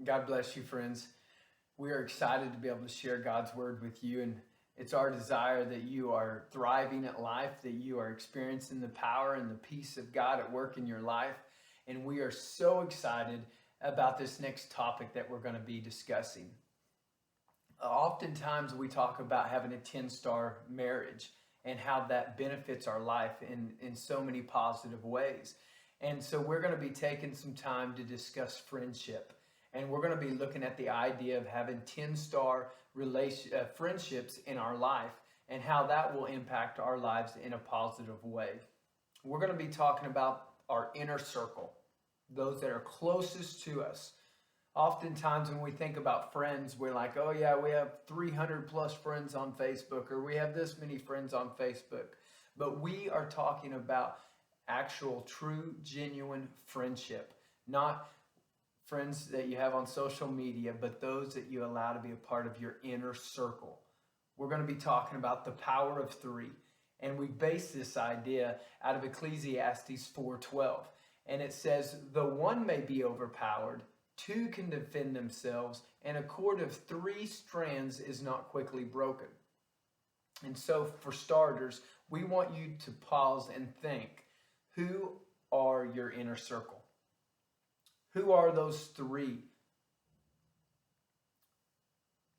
God bless you, friends. We are excited to be able to share God's word with you, and it's our desire that you are thriving at life, that you are experiencing the power and the peace of God at work in your life. And we are so excited about this next topic that we're going to be discussing. Oftentimes, we talk about having a 10-star marriage and how that benefits our life in so many positive ways. And so, we're going to be taking some time to discuss friendship. And we're going to be looking at the idea of having 10-star friendships in our life and how that will impact our lives in a positive way. We're going to be talking about our inner circle, those that are closest to us. Oftentimes when we think about friends, we're like, oh yeah, we have 300 plus friends on Facebook, or we have this many friends on Facebook. But we are talking about actual, true, genuine friendship, not friends that you have on social media, but those that you allow to be a part of your inner circle. We're going to be talking about the power of three. And we base this idea out of Ecclesiastes 4:12. And it says, though one may be overpowered, two can defend themselves, and a cord of three strands is not quickly broken. And so, for starters, we want you to pause and think, who are your inner circle? Who are those three?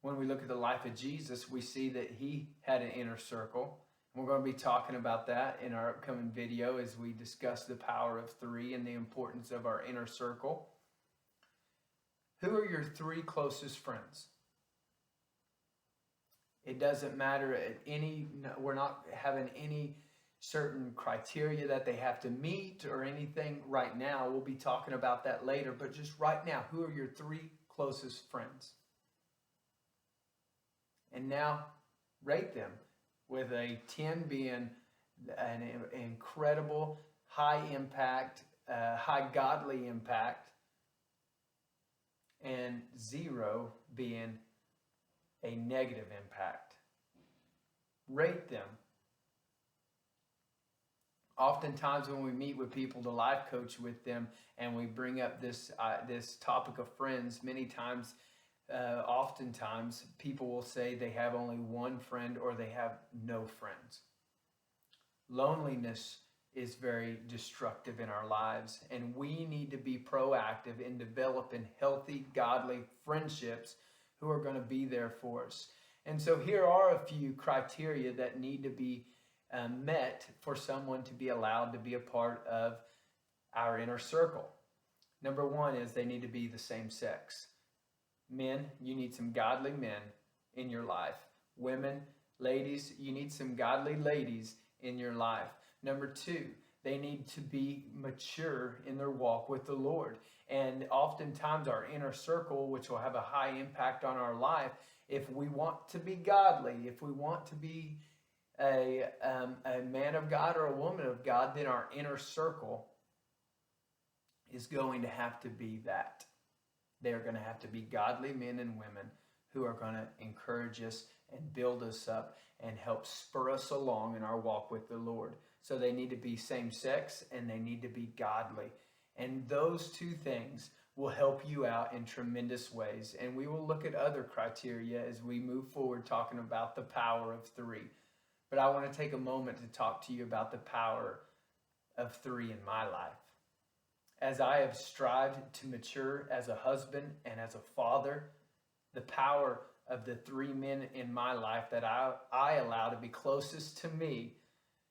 When we look at the life of Jesus, we see that he had an inner circle. We're going to be talking about that in our upcoming video as we discuss the power of three and the importance of our inner circle. Who are your three closest friends? It doesn't matter at we're not having any certain criteria that they have to meet or anything right now. We'll be talking about that later, but just right now, who are your three closest friends? And now rate them, with a 10 being an incredible, high impact, high godly impact, and 0 being a negative impact. Rate them. Oftentimes when we meet with people to life coach with them and we bring up this topic of friends, many times, oftentimes people will say they have only one friend or they have no friends. Loneliness is very destructive in our lives, and we need to be proactive in developing healthy, godly friendships who are going to be there for us. And so here are a few criteria that need to be met for someone to be allowed to be a part of our inner circle. Number one is they need to be the same sex. Men, you need some godly men in your life. Women, ladies, you need some godly ladies in your life. Number two, they need to be mature in their walk with the Lord. And oftentimes our inner circle, which will have a high impact on our life, if we want to be godly, if we want to be a man of God or a woman of God, then our inner circle is going to have to be that. They're going to have to be godly men and women who are going to encourage us and build us up and help spur us along in our walk with the Lord. So they need to be same sex and they need to be godly. And those two things will help you out in tremendous ways. And we will look at other criteria as we move forward talking about the power of three. But I want to take a moment to talk to you about the power of three in my life. As I have strived to mature as a husband and as a father, the power of the three men in my life that I allow to be closest to me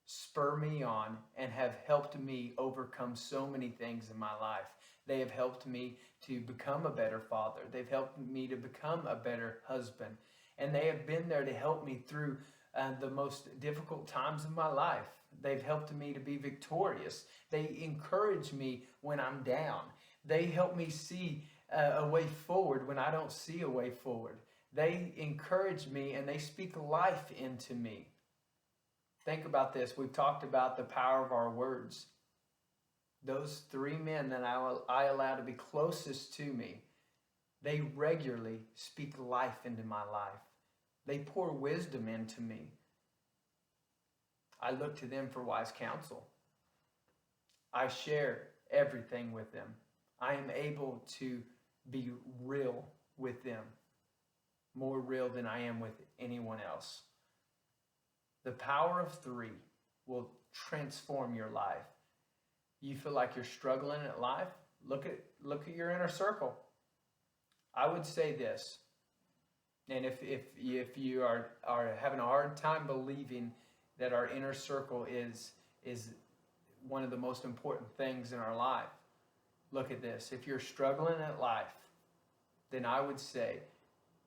spur me on and have helped me overcome so many things in my life. They have helped me to become a better father. They've helped me to become a better husband. And they have been there to help me through the most difficult times of my life. They've helped me to be victorious. They encourage me when I'm down. They help me see a way forward when I don't see a way forward. They encourage me and they speak life into me. Think about this. We've talked about the power of our words. Those three men that I allow to be closest to me, they regularly speak life into my life. They pour wisdom into me. I look to them for wise counsel. I share everything with them. I am able to be real with them, more real than I am with anyone else. The power of three will transform your life. You feel like you're struggling at life? Look at your inner circle. I would say this, and if you are having a hard time believing that our inner circle is one of the most important things in our life, look at this. If you're struggling at life, then I would say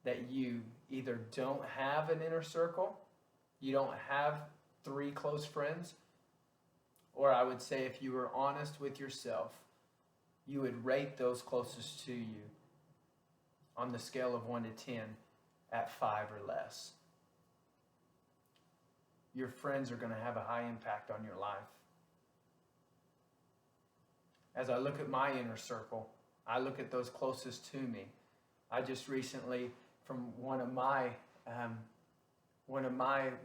that you either don't have an inner circle, you don't have three close friends, or I would say if you were honest with yourself, you would rate those closest to you on the scale of 1 to 10 at 5 or less. Your friends are going to have a high impact on your life. As I look at my inner circle, I look at those closest to me. I just recently, from one of my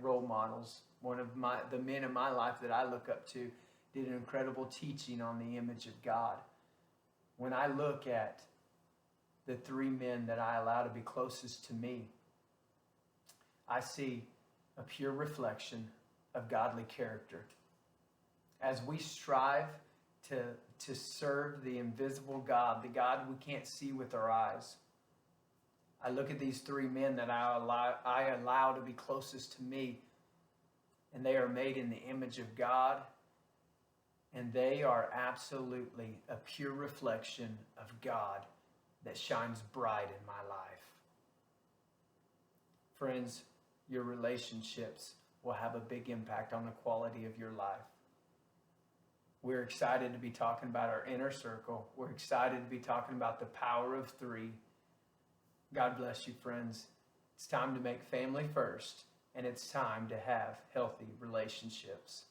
role models, the men in my life that I look up to, did an incredible teaching on the image of God. When I look at the three men that I allow to be closest to me, I see a pure reflection of godly character. As we strive to serve the invisible God, the God we can't see with our eyes, I look at these three men that I allow to be closest to me, and they are made in the image of God, and they are absolutely a pure reflection of God that shines bright in my life. Friends, your relationships will have a big impact on the quality of your life. We're excited to be talking about our inner circle. We're excited to be talking about the power of three. God bless you, friends. It's time to make family first, and it's time to have healthy relationships.